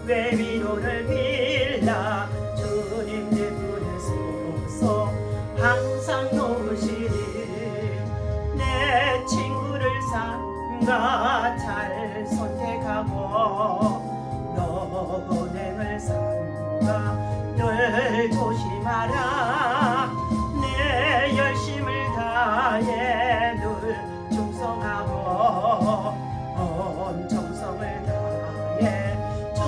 왜 위로를 빌라 주님 내 편에 서서 항상 도우시리 내 친구를 삼가 잘 선택하고 너 보냄을 삼가 늘 조심하라 내 열심을 다해 늘 충성하고 온 정성을 다해 주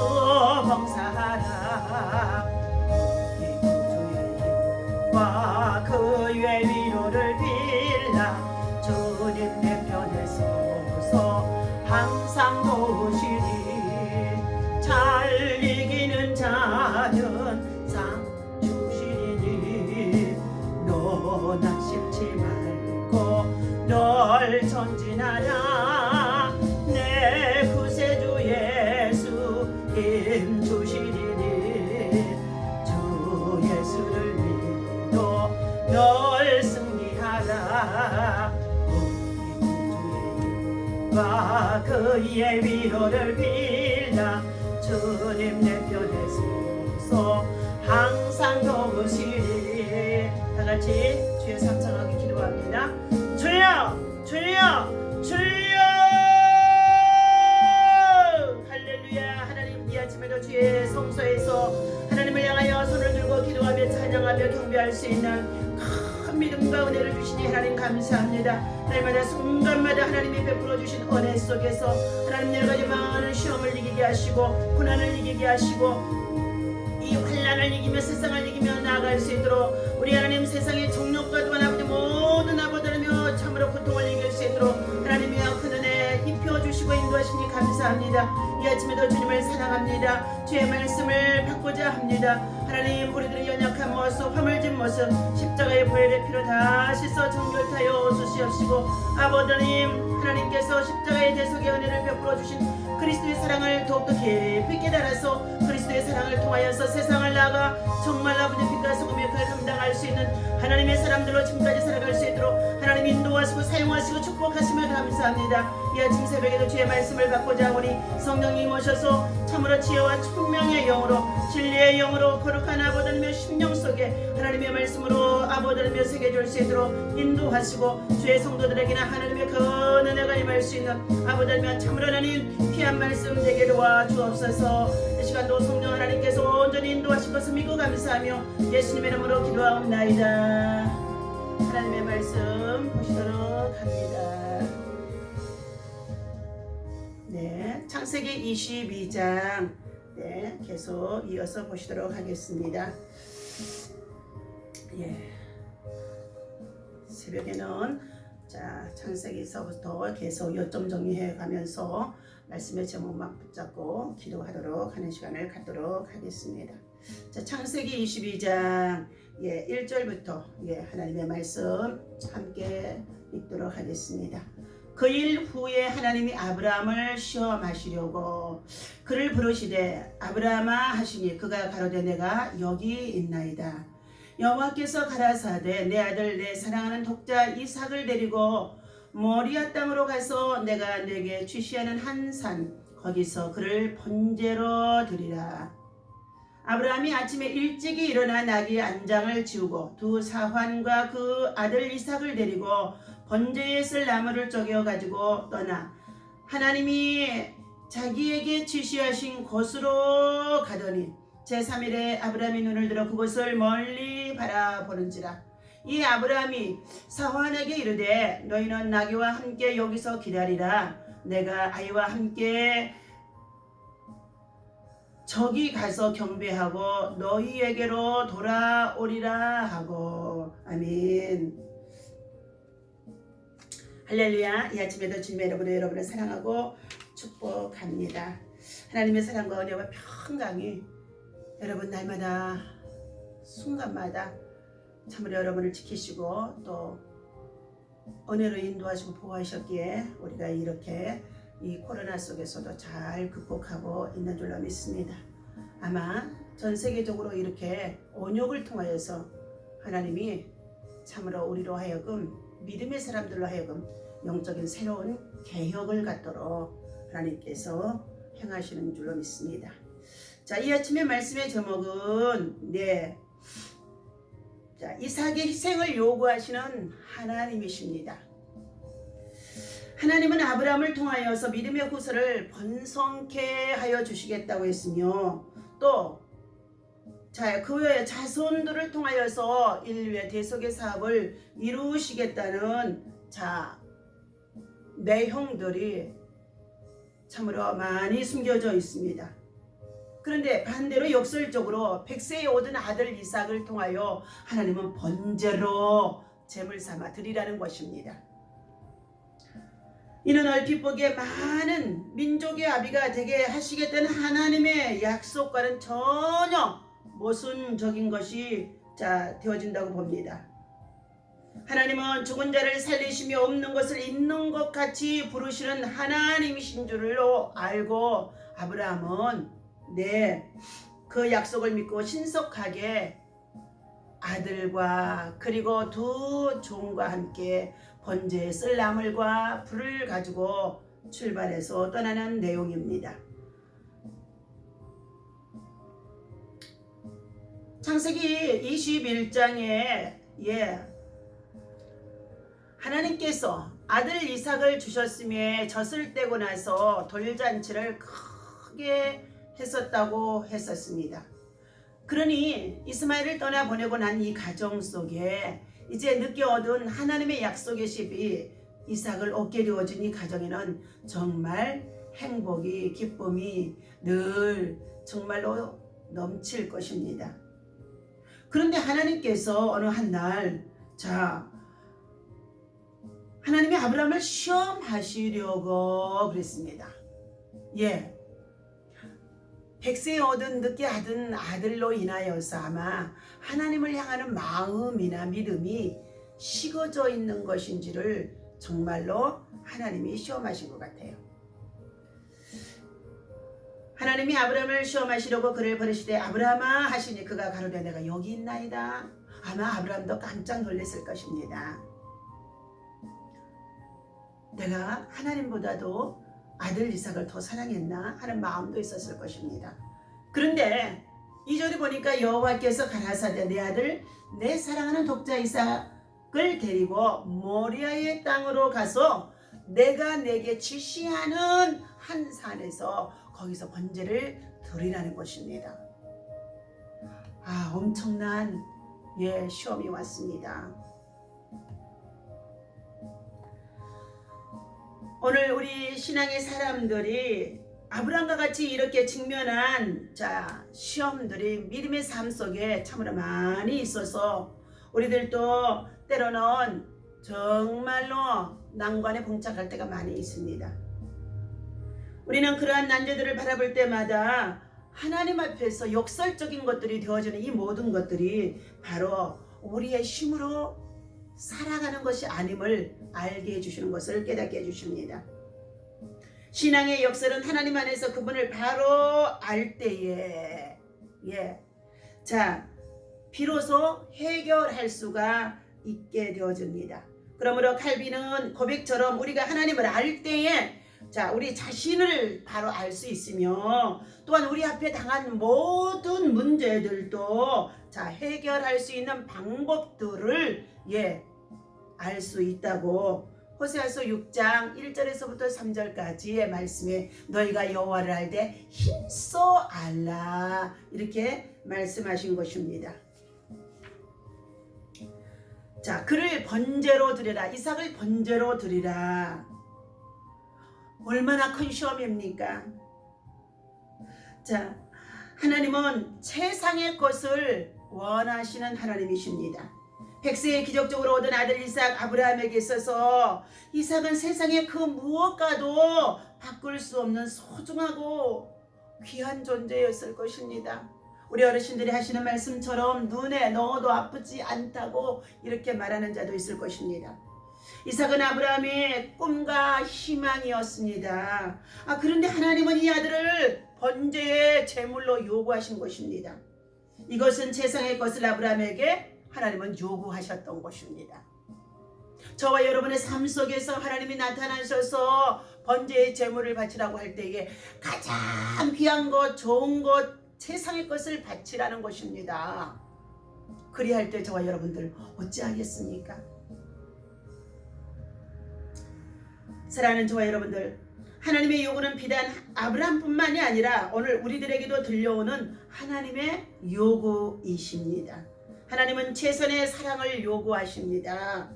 봉사하라 우리 구주의 힘과 그의 위로를 빌라 주님 내 편에 서서 항상 도우시리 잘 이기는 자는 상 주시리니 너 낙심치 말고 널 전진하라 내 구세주 예수 힘 주시리니 주 예수를 믿어 널 승리하라 우리 구주의 힘과 그의 위로를 빌라 주님 내 편에 서서 항상 도우시리 다같이 주의 상상하기 기도합니다. 주여 주여 주여 할렐루야. 하나님 이 아침에도 주의 성소에서 하나님을 향하여 손을 들고 기도하며 찬양하며 경배할 수 있는 큰 믿음과 은혜를 주시니 하나님 감사합니다. 날마다 순간마다 하나님이 베풀어 주신 은혜 속에서 하나님 여러 가지 많은 시험을 이기게 하시고 고난을 이기게 하시고 이 환난을 이기며 세상을 이기며 나아갈 수 있도록 우리 하나님 세상의 정욕과 또한 아버지 모든 아버지라며 참으로 고통을 이길 수 있도록 하나님이여 큰 은혜 입혀주시고 인도하시니 감사합니다. 이 아침에도 주님을 사랑합니다. 주의 말씀을 받고자 합니다. 하나님 우리들의 연약한 모습 화물진 모습 십자가의 보혈의 피로 다 씻어 정결하여 주시옵시고 아버지님 하나님께서 십자가의 대속의 은혜를 베풀어 주신 그리스도의 사랑을 더욱더 깊이 깨달아서 그리스도의 사랑을 통하여서 세상을 나아가 정말 아버지 빛과 소금의 역할을 감당할 수 있는 하나님의 사람들로 지금까지 살아갈 수 있도록 하나님 인도하시고 사용하시고 축복하시며 감사합니다. 이 아침 새벽에도 주의 말씀을 받고자 하오니 성령님 오셔서 참으로 지혜와 총명의 영으로 진리의 영으로 거룩한 아버지님의 심령 속에 하나님의 말씀으로 아버지님의 새겨줄 수 있도록 인도하시고 주의 성도들에게나 하나님의 그 은혜가 임할 수 있는 아버지님의 참으로 하나님 귀한 말씀 되게 도와주옵소서. 이 시간도 성령 하나님께서 온전히 인도하실 것을 믿고 감사하며 예수님의 이름으로 기도하옵나이다. 하나님의 말씀 보시도록 합니다. 네, 창세기 22장 네, 계속 이어서 보시도록 하겠습니다. 예, 새벽에는 자 창세기서부터 계속 요점 정리해 가면서 말씀의 제목만 붙잡고 기도하도록 하는 시간을 갖도록 하겠습니다. 자 창세기 22장 예, 1절부터 예, 하나님의 말씀 함께 읽도록 하겠습니다. 그 일 후에 하나님이 아브라함을 시험하시려고 그를 부르시되 아브라함아 하시니 그가 가로되 내가 여기 있나이다. 여호와께서 가라사대 내 아들 내 사랑하는 독자 이삭을 데리고 모리아 땅으로 가서 내가 내게 지시하는 한 산 거기서 그를 번제로 드리라. 아브라함이 아침에 일찍이 일어나 나귀 안장을 지우고 두 사환과 그 아들 이삭을 데리고 번제에 쓸 나무를 쪼개 가지고 떠나 하나님이 자기에게 지시하신 곳으로 가더니 제3일에 아브라함이 눈을 들어 그곳을 멀리 바라보는지라. 이 아브라함이 사환에게 이르되 너희는 나귀와 함께 여기서 기다리라. 내가 아이와 함께 저기 가서 경배하고 너희에게로 돌아오리라 하고. 아멘. 할렐루야. 이 아침에도 주님의 여러분을 사랑하고 축복합니다. 하나님의 사랑과 은혜와 평강이 여러분 날마다 순간마다 참으로 여러분을 지키시고 또 은혜로 인도하시고 보호하셨기에 우리가 이렇게 이 코로나 속에서도 잘 극복하고 있는 줄로 믿습니다. 아마 전 세계적으로 이렇게 온욕을 통하여서 하나님이 참으로 우리로 하여금 믿음의 사람들로 하여금 영적인 새로운 개혁을 갖도록 하나님께서 행하시는 줄로 믿습니다. 자, 이 아침의 말씀의 제목은 자, 이삭의 희생을 요구하시는 하나님이십니다. 하나님은 아브라함을 통하여서 믿음의 후손을 번성케 하여 주시겠다고 했으며 또 그 외에 자손들을 통하여서 인류의 대속의 사업을 이루시겠다는 내용들이 참으로 많이 숨겨져 있습니다. 그런데 반대로 역설적으로 100세에 얻은 아들 이삭을 통하여 하나님은 번제로 제물 삼아 드리라는 것입니다. 이는 얼핏 보기에 많은 민족의 아비가 되게 하시겠다는 하나님의 약속과는 전혀 모순적인 것이 되어진다고 봅니다. 하나님은 죽은 자를 살리시며 없는 것을 있는 것 같이 부르시는 하나님이신 줄로 알고 아브라함은 그 약속을 믿고 신속하게 아들과 그리고 두 종과 함께 번제에 쓸 나물과 불을 가지고 출발해서 떠나는 내용입니다. 창세기 21장에 하나님께서 아들 이삭을 주셨음에 젖을 떼고 나서 돌잔치를 크게 했었다고 했었습니다. 그러니 이스마엘을 떠나보내고 난 이 가정 속에 이제 늦게 얻은 하나님의 약속의 십이 이삭을 얻게 되어진 이 가정에는 정말 행복이 기쁨이 늘 정말로 넘칠 것입니다. 그런데 하나님께서 어느 한날 하나님이 아브라함을 시험하시려고 그랬습니다. 100세에 얻은 늦게 얻은 아들로 인하여서 아마 하나님을 향하는 마음이나 믿음이 식어져 있는 것인지를 정말로 하나님이 시험하신 것 같아요. 하나님이 아브라함을 시험하시려고 그를 부르시되 아브라함아 하시니 그가 가로되 내가 여기 있나이다. 아마 아브라함도 깜짝 놀랐을 것입니다. 내가 하나님보다도 아들 이삭을 더 사랑했나 하는 마음도 있었을 것입니다. 그런데 2절에 보니까 여호와께서 가라사대 내 아들 내 사랑하는 독자 이삭을 데리고 모리아의 땅으로 가서 내가 내게 지시하는 한 산에서 거기서 번제를 드리라는 것입니다. 엄청난 시험이 왔습니다. 오늘 우리 신앙의 사람들이 아브라함과 같이 이렇게 직면한 시험들이 믿음의 삶 속에 참으로 많이 있어서 우리들도 때로는 정말로 난관에 봉착할 때가 많이 있습니다. 우리는 그러한 난제들을 바라볼 때마다 하나님 앞에서 역설적인 것들이 되어지는 이 모든 것들이 바로 우리의 힘으로 살아가는 것이 아님을 알게 해주시는 것을 깨닫게 해주십니다. 신앙의 역설은 하나님 안에서 그분을 바로 알 때에 비로소 해결할 수가 있게 되어집니다. 그러므로 칼빈은 고백처럼 우리가 하나님을 알 때에 우리 자신을 바로 알 수 있으며 또한 우리 앞에 당한 모든 문제들도 해결할 수 있는 방법들을 알 수 있다고 호세아서 6장 1절에서부터 3절까지의 말씀에 너희가 여호와를 알되 힘써 알라 이렇게 말씀하신 것입니다. 그를 번제로 드리라. 이삭을 번제로 드리라. 얼마나 큰 시험입니까? 하나님은 세상의 것을 원하시는 하나님이십니다. 100세에 기적적으로 얻은 아들 이삭 아브라함에게 있어서 이삭은 세상의 그 무엇과도 바꿀 수 없는 소중하고 귀한 존재였을 것입니다. 우리 어르신들이 하시는 말씀처럼 눈에 넣어도 아프지 않다고 이렇게 말하는 자도 있을 것입니다. 이삭은 아브라함의 꿈과 희망이었습니다. 그런데 하나님은 이 아들을 번제의 제물로 요구하신 것입니다. 이것은 세상의 것을 아브라함에게 하나님은 요구하셨던 것입니다. 저와 여러분의 삶 속에서 하나님이 나타나셔서 번제의 제물을 바치라고 할 때에 가장 귀한 것, 좋은 것, 세상의 것을 바치라는 것입니다. 그리할 때 저와 여러분들 어찌하겠습니까? 사랑하는 저와 여러분들, 하나님의 요구는 비단 아브라함뿐만이 아니라 오늘 우리들에게도 들려오는 하나님의 요구이십니다. 하나님은 최선의 사랑을 요구하십니다.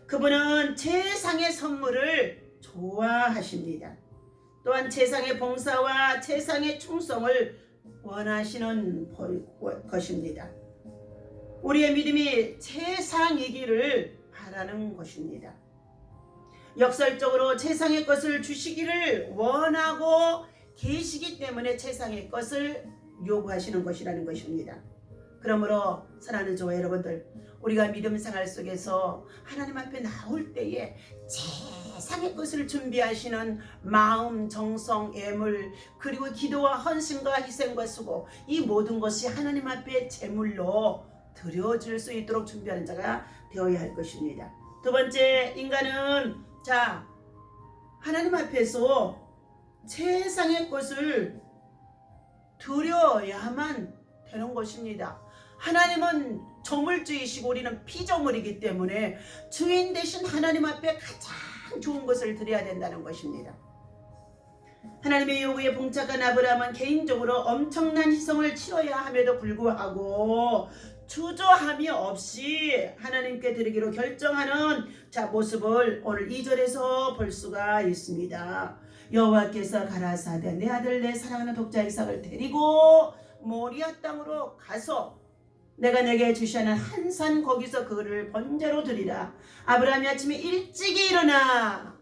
그분은 최상의 선물을 좋아하십니다. 또한 최상의 봉사와 최상의 충성을 원하시는 것입니다. 우리의 믿음이 최상이기를 바라는 것입니다. 역설적으로 최상의 것을 주시기를 원하고 계시기 때문에 최상의 것을 요구하시는 것이라는 것입니다. 그러므로 사랑하는 저와 여러분들, 우리가 믿음 생활 속에서 하나님 앞에 나올 때에 최상의 것을 준비하시는 마음, 정성, 애물, 그리고 기도와 헌신과 희생과 수고, 이 모든 것이 하나님 앞에 제물로 드려질 수 있도록 준비하는 자가 되어야 할 것입니다. 두 번째, 인간은 하나님 앞에서 최상의 것을 드려야만 되는 것입니다. 하나님은 저물주이시고 우리는 피조물이기 때문에 주인 되신 하나님 앞에 가장 좋은 것을 드려야 된다는 것입니다. 하나님의 요구에 봉착한 아브라함은 개인적으로 엄청난 희생을 치러야 함에도 불구하고 주저함이 없이 하나님께 드리기로 결정하는 모습을 오늘 2절에서 볼 수가 있습니다. 여호와께서 가라사대 내 아들 내 사랑하는 독자 이삭을 데리고 모리아 땅으로 가서 내가 내게 주시는 한 산 거기서 그를 번제로 드리라. 아브라함이 아침에 일찍이 일어나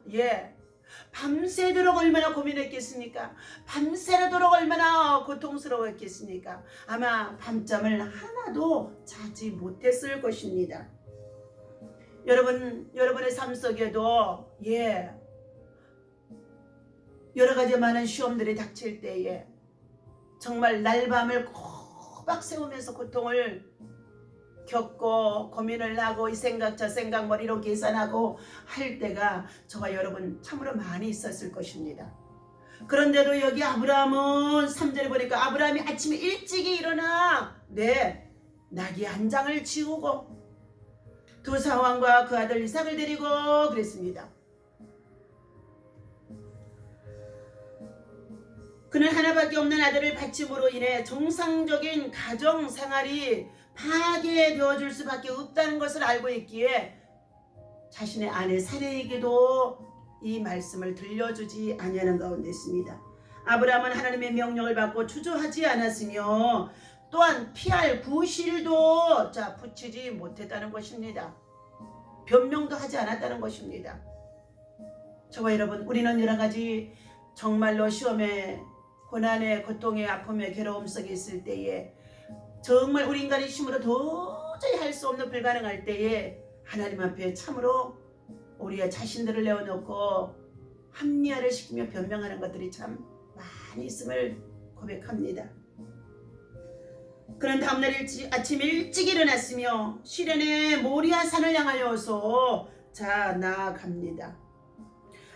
밤새도록 얼마나 고민했겠습니까? 밤새도록 얼마나 고통스러웠겠습니까? 아마 밤잠을 하나도 자지 못했을 것입니다. 여러분의 삶 속에도 여러 가지 많은 시험들이 닥칠 때에 정말 날밤을 꼬박 세우면서 고통을 겪고 고민을 하고 이 생각 저 생각 머리로 계산하고 할 때가 저와 여러분 참으로 많이 있었을 것입니다. 그런데도 여기 아브라함은 3절에 보니까 아브라함이 아침에 일찍이 일어나 나귀 한 장을 지우고 두 사환과 그 아들 이삭을 데리고 그랬습니다. 그는 하나밖에 없는 아들을 바침으로 인해 정상적인 가정 생활이 파괴되어질 수밖에 없다는 것을 알고 있기에 자신의 아내 사레에게도 이 말씀을 들려주지 아니하는 가운데 있습니다. 아브라함은 하나님의 명령을 받고 주저하지 않았으며 또한 피할 구실도 붙이지 못했다는 것입니다. 변명도 하지 않았다는 것입니다. 저와 여러분, 우리는 여러 가지 정말로 시험에 고난의 고통의 아픔의 괴로움 속에 있을 때에 정말 우리 인간의 힘으로 도저히 할 수 없는 불가능할 때에 하나님 앞에 참으로 우리의 자신들을 내어놓고 합리화를 시키며 변명하는 것들이 참 많이 있음을 고백합니다. 그런 다음날 아침 일찍 일어났으며 시련의 모리아 산을 향하여서 나아갑니다.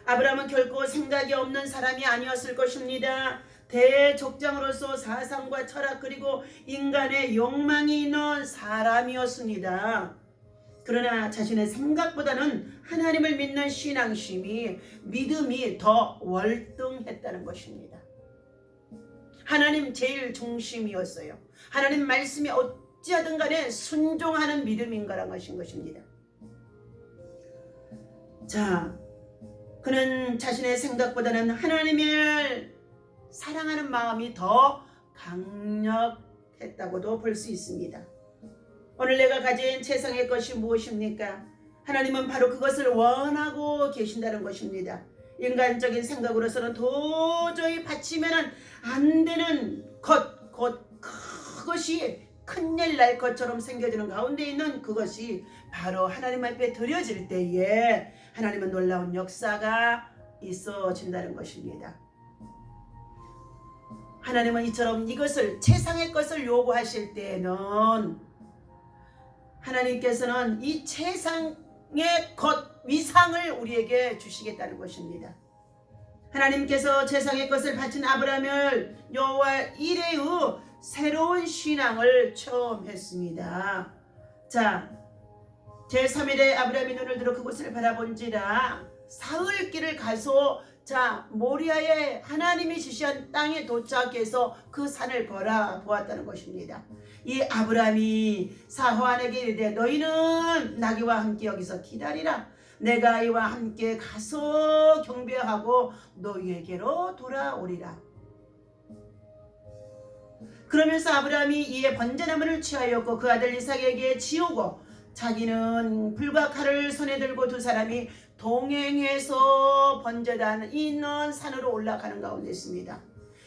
아브라함은 결코 생각이 없는 사람이 아니었을 것입니다. 대족장으로서 사상과 철학 그리고 인간의 욕망이 있는 사람이었습니다. 그러나 자신의 생각보다는 하나님을 믿는 신앙심이 믿음이 더 월등했다는 것입니다. 하나님 제일 중심이었어요. 하나님 말씀이 어찌하든 간에 순종하는 믿음인가란 것입니다. 그는 자신의 생각보다는 하나님을 사랑하는 마음이 더 강력했다고도 볼 수 있습니다. 오늘 내가 가진 최상의 것이 무엇입니까? 하나님은 바로 그것을 원하고 계신다는 것입니다. 인간적인 생각으로서는 도저히 바치면 안 되는 그것이 큰일 날 것처럼 생겨지는 가운데 있는 그것이 바로 하나님 앞에 드려질 때에 하나님은 놀라운 역사가 있어진다는 것입니다. 하나님은 이처럼 이것을 최상의 것을 요구하실 때에는 하나님께서는 이 최상의 것 위상을 우리에게 주시겠다는 것입니다. 하나님께서 세상의 것을 바친 아브라함을 여호와 이레의 새로운 신앙을 체험했습니다. 자, 제3일에 아브라함이 눈을 들어 그곳을 바라본지라 사흘길을 가서 모리아의 하나님이 지시한 땅에 도착해서 그 산을 보았다는 것입니다. 이 아브라함이 사호안에게 이르되 너희는 나귀와 함께 여기서 기다리라. 내가 이와 함께 가서 경배하고 너희에게로 돌아오리라. 그러면서 아브라함이 이에 번제나무를 취하였고 그 아들 이삭에게 지우고 자기는 불과 칼을 손에 들고 두 사람이 동행해서 번제단 있는 산으로 올라가는 가운데 있습니다.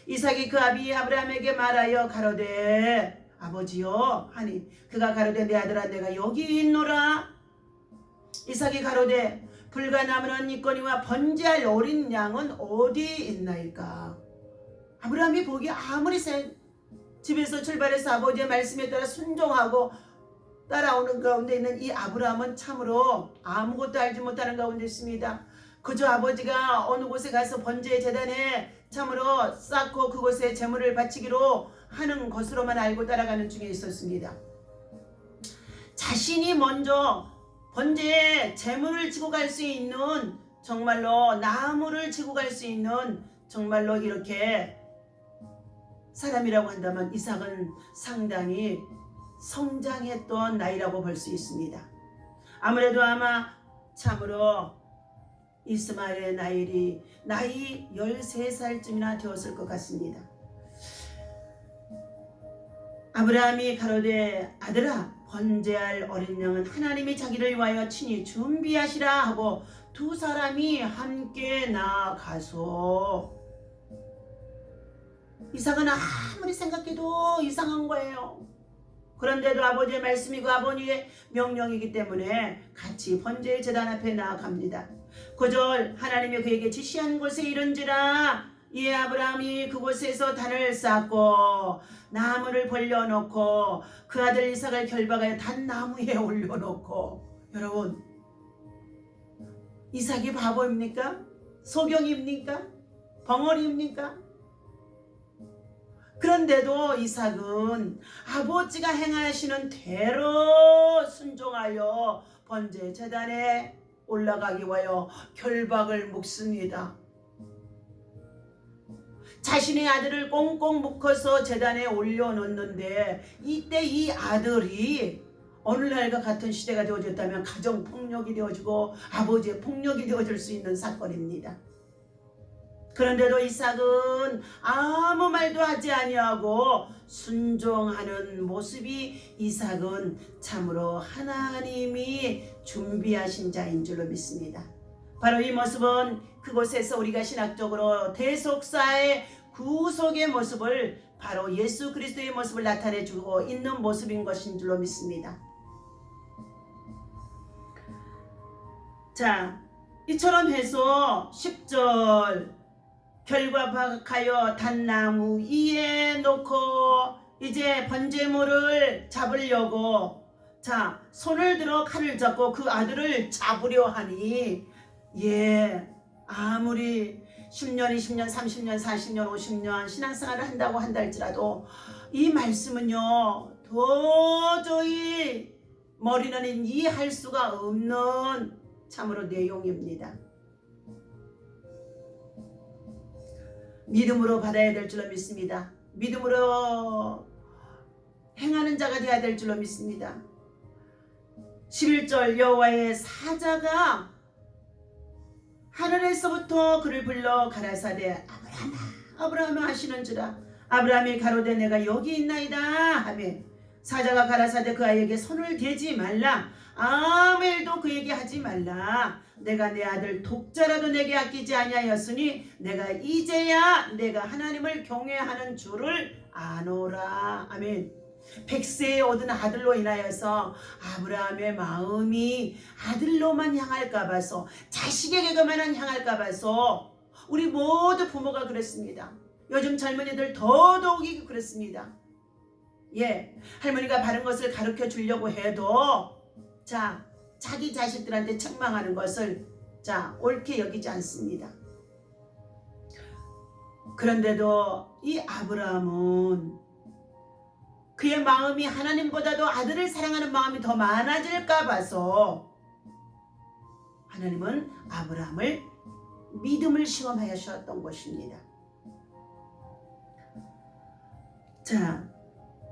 이삭이 그 아비 아브라함에게 말하여 가로되 아버지여 하니 그가 가로되 내 아들아 내가 여기 있노라. 이삭이 가로되 불과 남은 있거니와 번제할 어린 양은 어디 있나이까. 아브라함이 보기에 아무리 집에서 출발해서 아버지의 말씀에 따라 순종하고 따라오는 가운데 있는 이 아브라함은 참으로 아무것도 알지 못하는 가운데 있습니다. 그저 아버지가 어느 곳에 가서 번제 제단에 참으로 쌓고 그곳에 제물을 바치기로 하는 것으로만 알고 따라가는 중에 있었습니다. 자신이 먼저 번제에 제물을 지고 갈 수 있는, 정말로 나무를 지고 갈 수 있는 정말로 이렇게 사람이라고 한다면 이삭은 상당히 성장했던 나이라고 볼 수 있습니다. 아무래도 아마 참으로 이스마엘의 나이 13살쯤이나 되었을 것 같습니다. 아브라함이 가로되 아들아 번제할 어린 양은 하나님이 자기를 위하여 친히 준비하시라 하고 두 사람이 함께 나아가서, 이삭은 아무리 생각해도 이상한 거예요. 그런데도 아버지의 말씀이고 아버지의 명령이기 때문에 같이 번제의 제단 앞에 나아갑니다. 9절 하나님이 그에게 지시한 곳에 이른지라 이 아브라함이 그곳에서 단을 쌓고 나무를 벌려놓고 그 아들 이삭을 결박하여 단나무에 올려놓고. 여러분, 이삭이 바보입니까? 소경입니까? 벙어리입니까? 그런데도 이삭은 아버지가 행하시는 대로 순종하여 번제 제단에 올라가기 위하여 결박을 묶습니다. 자신의 아들을 꽁꽁 묶어서 제단에 올려놓는데 이때 이 아들이 오늘날과 같은 시대가 되어졌다면 가정폭력이 되어지고 아버지의 폭력이 되어질 수 있는 사건입니다. 그런데도 이삭은 아무 말도 하지 아니하고 순종하는 모습이 이삭은 참으로 하나님이 준비하신 자인 줄로 믿습니다. 바로 이 모습은 그곳에서 우리가 신학적으로 대속사의 구속의 모습을, 바로 예수 그리스도의 모습을 나타내주고 있는 모습인 것인 줄로 믿습니다. 자, 이처럼 해서 10절 결박하여 단나무 위에 놓고 이제 번제물을 잡으려고 손을 들어 칼을 잡고 그 아들을 잡으려 하니, 아무리 10년, 20년, 30년, 40년, 50년 신앙생활을 한다고 한다 할지라도 이 말씀은요 도저히 머리는 이해할 수가 없는 참으로 내용입니다. 믿음으로 받아야 될 줄로 믿습니다. 믿음으로 행하는 자가 되어야 될 줄로 믿습니다. 11절 여호와의 사자가 하늘에서부터 그를 불러 가라사대 아브라함아 아브라함아 하시는지라. 아브라함이 가로되 내가 여기 있나이다 하며 사자가 가라사대 그 아이에게 손을 대지 말라 아무 일도 그에게 하지 말라. 내가 내 아들 독자라도 내게 아끼지 아니하였으니 내가 이제야 내가 하나님을 경외하는 줄을 아노라. 아멘. 100세에 얻은 아들로 인하여서 아브라함의 마음이 아들로만 향할까 봐서, 자식에게만 향할까 봐서 우리 모두 부모가 그랬습니다. 요즘 젊은이들 더더욱이 그렇습니다. 할머니가 바른 것을 가르쳐 주려고 해도 자기 자식들한테 책망하는 것을 옳게 여기지 않습니다. 그런데도 이 아브라함은 그의 마음이 하나님보다도 아들을 사랑하는 마음이 더 많아질까 봐서 하나님은 아브라함을 믿음을 시험하셨던 것입니다. 자,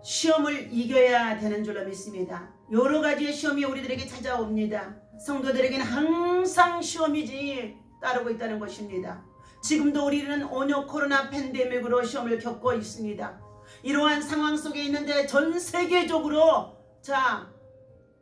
시험을 이겨야 되는 줄로 믿습니다. 여러 가지의 시험이 우리들에게 찾아옵니다. 성도들에게는 항상 시험이지 따르고 있다는 것입니다. 지금도 우리는 오늘 코로나 팬데믹으로 시험을 겪고 있습니다. 이러한 상황 속에 있는데 전 세계적으로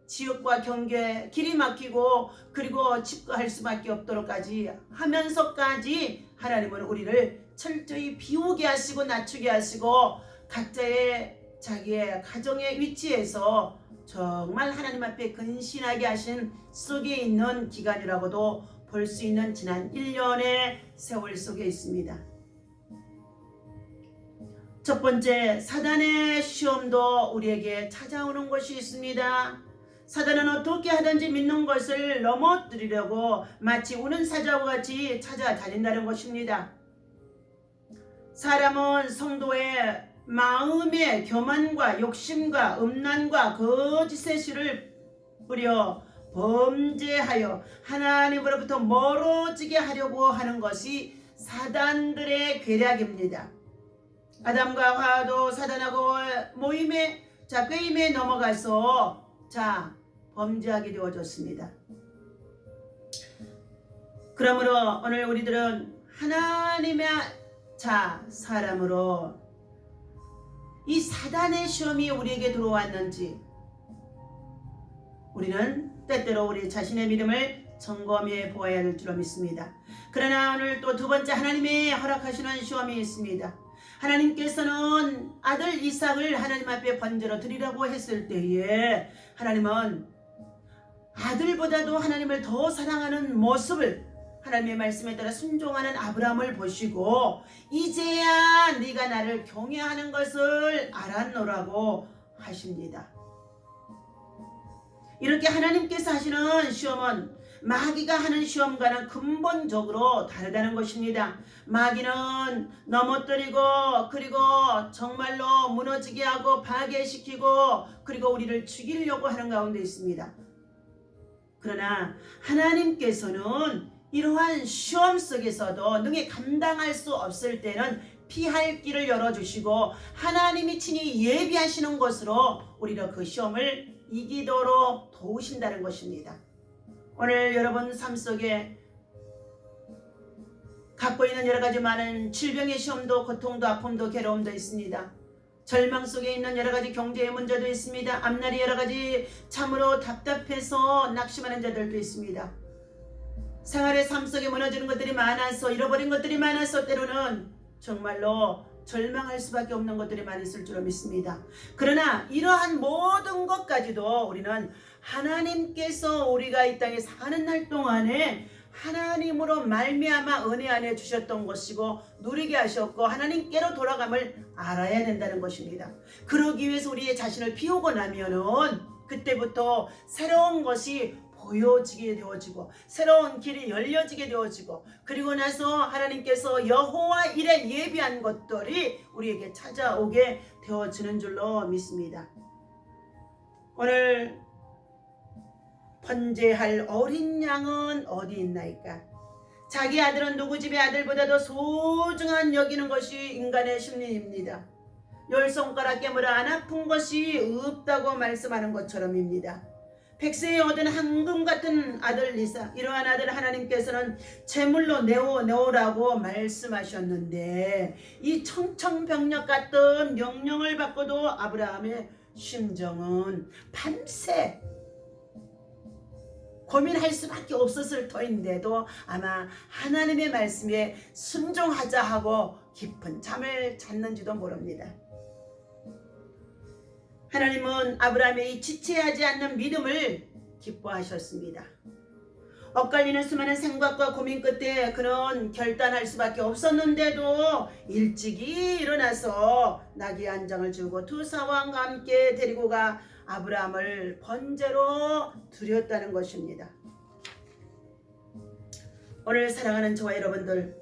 지역과 경계 길이 막히고 그리고 집거할 수밖에 없도록까지 하면서까지 하나님은 우리를 철저히 비우게 하시고 낮추게 하시고 각자의 자기의 가정의 위치에서 정말 하나님 앞에 근신하게 하신 속에 있는 기간이라고도 볼 수 있는 지난 1년의 세월 속에 있습니다. 첫 번째, 사단의 시험도 우리에게 찾아오는 것이 있습니다. 사단은 어떻게 하든지 믿는 것을 넘어뜨리려고 마치 우는 사자와 같이 찾아다닌다는 것입니다. 사람은 성도의 마음의 교만과 욕심과 음란과 거짓의 씨를 뿌려 범죄하여 하나님으로부터 멀어지게 하려고 하는 것이 사단들의 계략입니다. 아담과 하와도 사단하고 모임에 꾀임에 넘어가서 범죄하게 되어졌습니다. 그러므로 오늘 우리들은 하나님의 사람으로 이 사단의 시험이 우리에게 들어왔는지 우리는 때때로 우리 자신의 믿음을 점검해 보아야 할 줄로 믿습니다. 그러나 오늘 또 두 번째, 하나님이 허락하시는 시험이 있습니다. 하나님께서는 아들 이삭을 하나님 앞에 번제로 드리라고 했을 때에 하나님은 아들보다도 하나님을 더 사랑하는 모습을 하나님의 말씀에 따라 순종하는 아브라함을 보시고 이제야 네가 나를 경외하는 것을 알았노라고 하십니다. 이렇게 하나님께서 하시는 시험은 마귀가 하는 시험과는 근본적으로 다르다는 것입니다. 마귀는 넘어뜨리고 그리고 정말로 무너지게 하고 파괴시키고 그리고 우리를 죽이려고 하는 가운데 있습니다. 그러나 하나님께서는 이러한 시험 속에서도 능히 감당할 수 없을 때는 피할 길을 열어주시고 하나님이 친히 예비하시는 것으로 우리를 그 시험을 이기도록 도우신다는 것입니다. 오늘 여러분 삶 속에 갖고 있는 여러 가지 많은 질병의 시험도 고통도 아픔도 괴로움도 있습니다. 절망 속에 있는 여러 가지 경제의 문제도 있습니다. 앞날이 여러 가지 참으로 답답해서 낙심하는 자들도 있습니다. 생활의 삶 속에 무너지는 것들이 많아서 잃어버린 것들이 많아서 때로는 정말로 절망할 수밖에 없는 것들이 많이 있을 줄로 믿습니다. 그러나 이러한 모든 것까지도 우리는 하나님께서 우리가 이 땅에 사는 날 동안에 하나님으로 말미암아 은혜 안에 주셨던 것이고 누리게 하셨고 하나님께로 돌아감을 알아야 된다는 것입니다. 그러기 위해서 우리의 자신을 비우고 나면은 그때부터 새로운 것이 보여지게 되어지고 새로운 길이 열려지게 되어지고 그리고 나서 하나님께서 여호와 일에 예비한 것들이 우리에게 찾아오게 되어지는 줄로 믿습니다. 오늘 번제할 어린 양은 어디 있나이까? 자기 아들은 누구 집의 아들보다도 소중한 여기는 것이 인간의 심리입니다. 열 손가락 깨물어 안 아픈 것이 없다고 말씀하는 것처럼입니다. 백세에 얻은 황금 같은 아들 이삭, 이러한 아들 하나님께서는 제물로 내오라고 말씀하셨는데 이 청청병력 같은 명령을 받고도 아브라함의 심정은 밤새 고민할 수밖에 없었을 터인데도 아마 하나님의 말씀에 순종하자 하고 깊은 잠을 잤는지도 모릅니다. 하나님은 아브라함의 이 지체하지 않는 믿음을 기뻐하셨습니다. 엇갈리는 수많은 생각과 고민 끝에 그는 결단할 수밖에 없었는데도 일찍이 일어나서 나귀 한 장을 주고 두 사왕과 함께 데리고 가 아브라함을 번제로 드렸다는 것입니다. 오늘 사랑하는 저와 여러분들,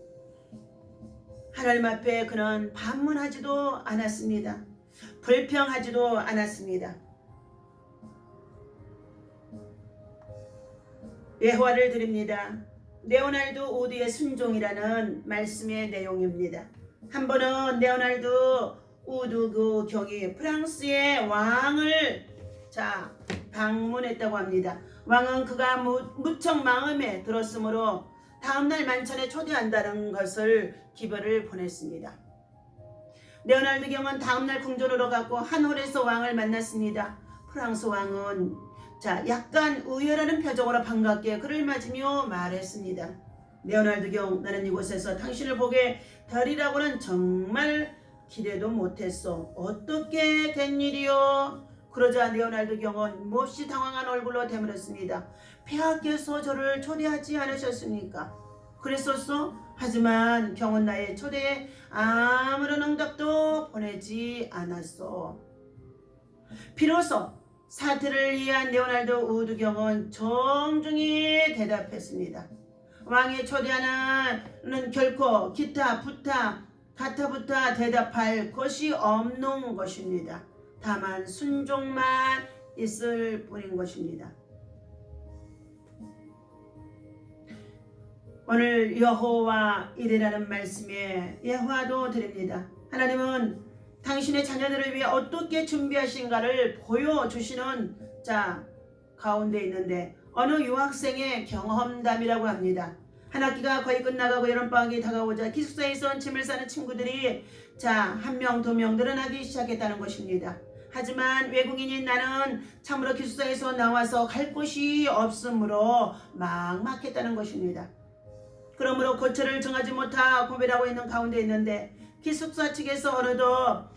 하나님 앞에 그는 반문하지도 않았습니다. 불평하지도 않았습니다. 예화를 드립니다. 레오날드 우드의 순종이라는 말씀의 내용입니다. 한 번은 레오날드 우드 그 경이 프랑스의 왕을 방문했다고 합니다. 왕은 그가 무척 마음에 들었으므로 다음날 만찬에 초대한다는 것을 기별을 보냈습니다. 레오날드 경은 다음날 궁전으로 갔고 한 홀에서 왕을 만났습니다. 프랑스 왕은 약간 의외라는 표정으로 반갑게 그를 맞으며 말했습니다. 레오날드 경, 나는 이곳에서 당신을 보게 되리라고는 정말 기대도 못했어. 어떻게 된 일이요? 그러자 레오날드 경은 몹시 당황한 얼굴로 되물었습니다. 폐하께서 저를 초대하지 않으셨습니까? 그랬었어? 하지만 경은 나의 초대에 아무런 응답도 보내지 않았어. 비로소 사태를 이해한 레오날드 우드 경은 정중히 대답했습니다. 왕의 초대하는 결코 기타 가타부타 대답할 것이 없는 것입니다. 다만 순종만 있을 뿐인 것입니다. 오늘 여호와 이레라는 말씀에 예화도 드립니다. 하나님은 당신의 자녀들을 위해 어떻게 준비하신가를 보여주시는 가운데 있는데 어느 유학생의 경험담이라고 합니다. 한 학기가 거의 끝나가고 여름방학이 다가오자 기숙사에서 짐을 싸는 친구들이 한 명, 두 명 늘어나기 시작했다는 것입니다. 하지만 외국인인 나는 참으로 기숙사에서 나와서 갈 곳이 없으므로 막막했다는 것입니다. 그러므로 거처를 정하지 못하고 고민하고 있는 가운데 있는데 기숙사 측에서 어느덧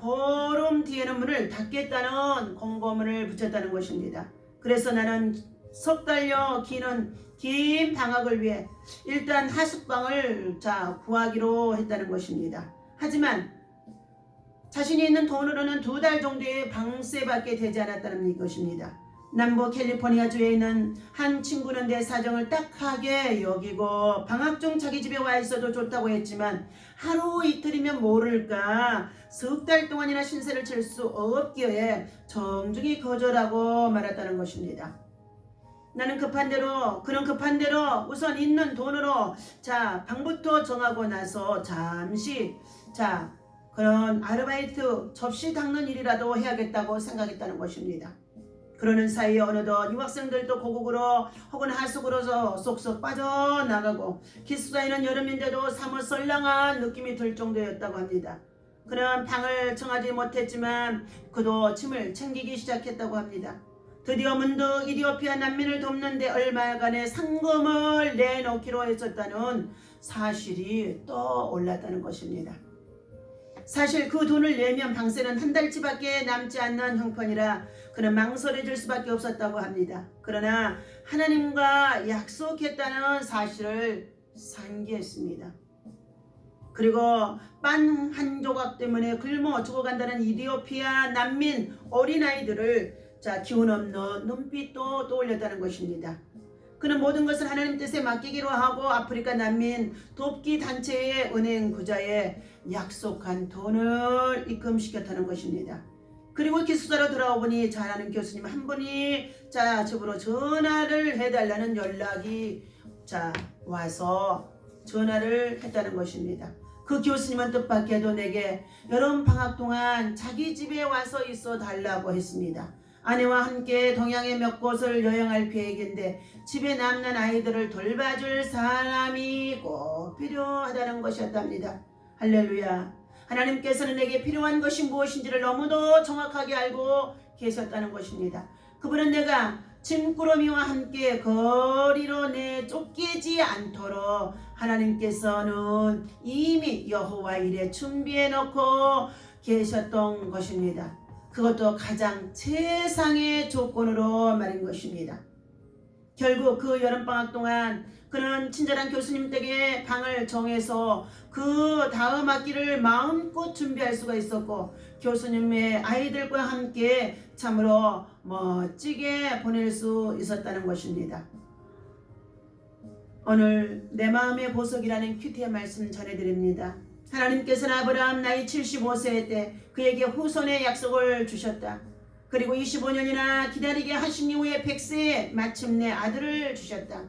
보름 뒤에는 문을 닫겠다는 공고문을 붙였다는 것입니다. 그래서 나는 석 달여 기는 긴 방학을 위해 일단 하숙방을 구하기로 했다는 것입니다. 하지만 자신이 있는 돈으로는 2달 정도의 방세밖에 되지 않았다는 것입니다. 남부 캘리포니아주에 있는 한 친구는 내 사정을 딱하게 여기고 방학 중 자기 집에 와 있어도 좋다고 했지만 하루 이틀이면 모를까 석 달 동안이나 신세를 칠 수 없기에 정중히 거절하고 말았다는 것입니다. 그는 급한 대로 우선 있는 돈으로 방부터 정하고 나서 잠시 그런 아르바이트 접시 닦는 일이라도 해야겠다고 생각했다는 것입니다. 그러는 사이에 어느덧 유학생들도 고국으로 혹은 하숙으로 쏙쏙 빠져나가고 기숙사에는 여름인데도 사뭇 썰렁한 느낌이 들 정도였다고 합니다. 그는 방을 정하지 못했지만 그도 짐을 챙기기 시작했다고 합니다. 드디어 문득 이디오피아 난민을 돕는데 얼마간의 상금을 내놓기로 했었다는 사실이 떠올랐다는 것입니다. 사실 그 돈을 내면 방세는 한 달치밖에 남지 않는 형편이라 그는 망설여질 수밖에 없었다고 합니다. 그러나 하나님과 약속했다는 사실을 상기했습니다. 그리고 빵 한 조각 때문에 굶어 죽어간다는 이디오피아 난민 어린아이들을 기운 없는 눈빛도 떠올렸다는 것입니다. 그는 모든 것을 하나님 뜻에 맡기기로 하고 아프리카 난민 돕기 단체의 은행 구자에 약속한 돈을 입금시켰다는 것입니다. 그리고 기숙사로 돌아오보니 잘하는 교수님 한 분이 집으로 전화를 해달라는 연락이 와서 전화를 했다는 것입니다. 그 교수님은 뜻밖에도 내게 여름 방학 동안 자기 집에 와서 있어 달라고 했습니다. 아내와 함께 동양의 몇 곳을 여행할 계획인데 집에 남는 아이들을 돌봐줄 사람이 꼭 필요하다는 것이었답니다. 할렐루야. 하나님께서는 내게 필요한 것이 무엇인지를 너무도 정확하게 알고 계셨다는 것입니다. 그분은 내가 짐꾸러미와 함께 거리로 쫓기지 않도록 하나님께서는 이미 여호와 일에 준비해 놓고 계셨던 것입니다. 그것도 가장 최상의 조건으로 말인 것입니다. 결국 그 여름방학 동안 그는 친절한 교수님 댁에 방을 정해서 그 다음 학기를 마음껏 준비할 수가 있었고 교수님의 아이들과 함께 참으로 멋지게 보낼 수 있었다는 것입니다. 오늘 내 마음의 보석이라는 큐티의 말씀 전해드립니다. 하나님께서는 아브라함 나이 75세 때 그에게 후손의 약속을 주셨다. 그리고 25년이나 기다리게 하신 이후에 100세에 마침내 아들을 주셨다.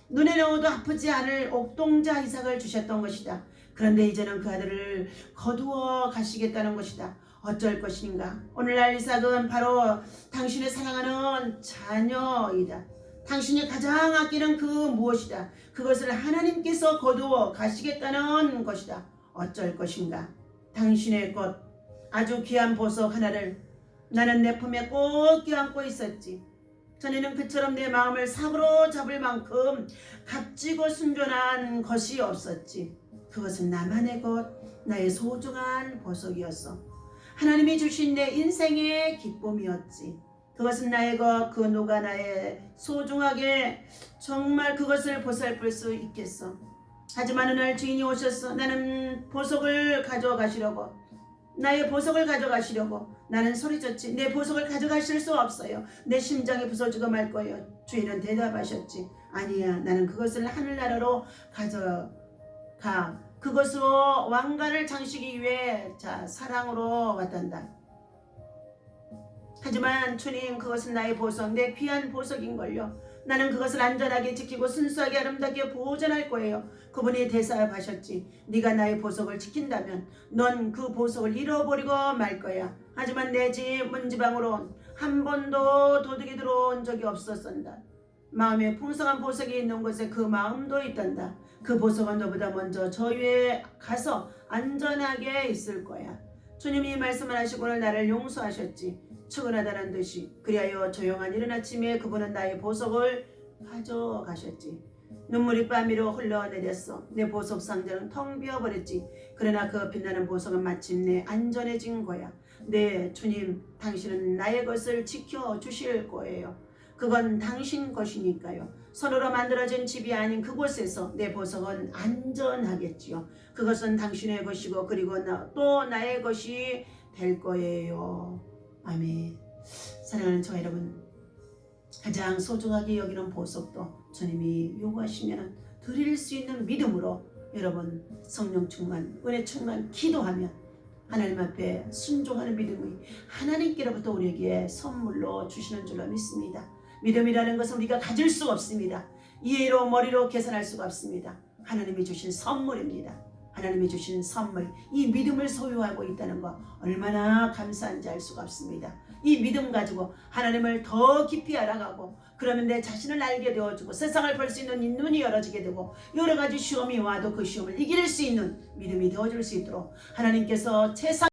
눈에 넣어도 아프지 않을 옥동자 이삭을 주셨던 것이다. 그런데 이제는 그 아들을 거두어 가시겠다는 것이다. 어쩔 것인가? 오늘날 이삭은 바로 당신의 사랑하는 자녀이다. 당신이 가장 아끼는 그 무엇이다. 그것을 하나님께서 거두어 가시겠다는 것이다. 어쩔 것인가? 당신의 것 아주 귀한 보석 하나를 나는 내 품에 꼭 껴안고 있었지. 전에는 그처럼 내 마음을 사로잡을 만큼 값지고 순전한 것이 없었지. 그것은 나만의 것, 나의 소중한 보석이었어. 하나님이 주신 내 인생의 기쁨이었지. 그것은 나의 것, 그 누가 나의 소중하게 정말 그것을 보살필 수 있겠어. 하지만 어느 날 주인이 오셨어. 나는 보석을 가져가시려고. 나의 보석을 가져가시려고. 나는 소리쳤지. 내 보석을 가져가실 수 없어요. 내 심장이 부서지고 말 거예요. 주인은 대답하셨지. 아니야, 나는 그것을 하늘나라로 가져가. 그것으로 왕관을 장식이 위해 사랑으로 왔단다. 하지만 주님, 그것은 나의 보석, 내 귀한 보석인걸요. 나는 그것을 안전하게 지키고 순수하게 아름답게 보존할 거예요. 그분이 대사하셨지. 네가 나의 보석을 지킨다면 넌 그 보석을 잃어버리고 말 거야. 하지만 내 집 문지방으로 한 번도 도둑이 들어온 적이 없었단다. 마음에 풍성한 보석이 있는 곳에 그 마음도 있단다. 그 보석은 너보다 먼저 저 위에 가서 안전하게 있을 거야. 주님이 말씀을 하시고 오늘 나를 용서하셨지. 축원하다는 듯이. 그리하여 조용한 이른 아침에 그분은 나의 보석을 가져가셨지. 눈물이 뺨 위로 흘러내렸어. 내 보석 상자는 텅 비어버렸지. 그러나 그 빛나는 보석은 마침내 안전해진 거야. 네, 주님, 당신은 나의 것을 지켜주실 거예요. 그건 당신 것이니까요. 손으로 만들어진 집이 아닌 그곳에서 내 보석은 안전하겠지요. 그것은 당신의 것이고 그리고 또 나의 것이 될 거예요. 아멘. 사랑하는 저 여러분, 가장 소중하게 여기는 보석도 주님이 요구하시면 드릴 수 있는 믿음으로 여러분 성령 충만, 은혜 충만 기도하면 하나님 앞에 순종하는 믿음이 하나님께로부터 우리에게 선물로 주시는 줄로 믿습니다. 믿음이라는 것은 우리가 가질 수가 없습니다. 이해로 머리로 계산할 수가 없습니다. 하나님이 주신 선물입니다. 하나님이 주신 선물, 이 믿음을 소유하고 있다는 거 얼마나 감사한지 알 수가 없습니다. 이 믿음 가지고 하나님을 더 깊이 알아가고 그러면 내 자신을 알게 되어주고 세상을 볼 수 있는 눈이 열어지게 되고 여러 가지 시험이 와도 그 시험을 이길 수 있는 믿음이 되어줄 수 있도록 하나님께서 세상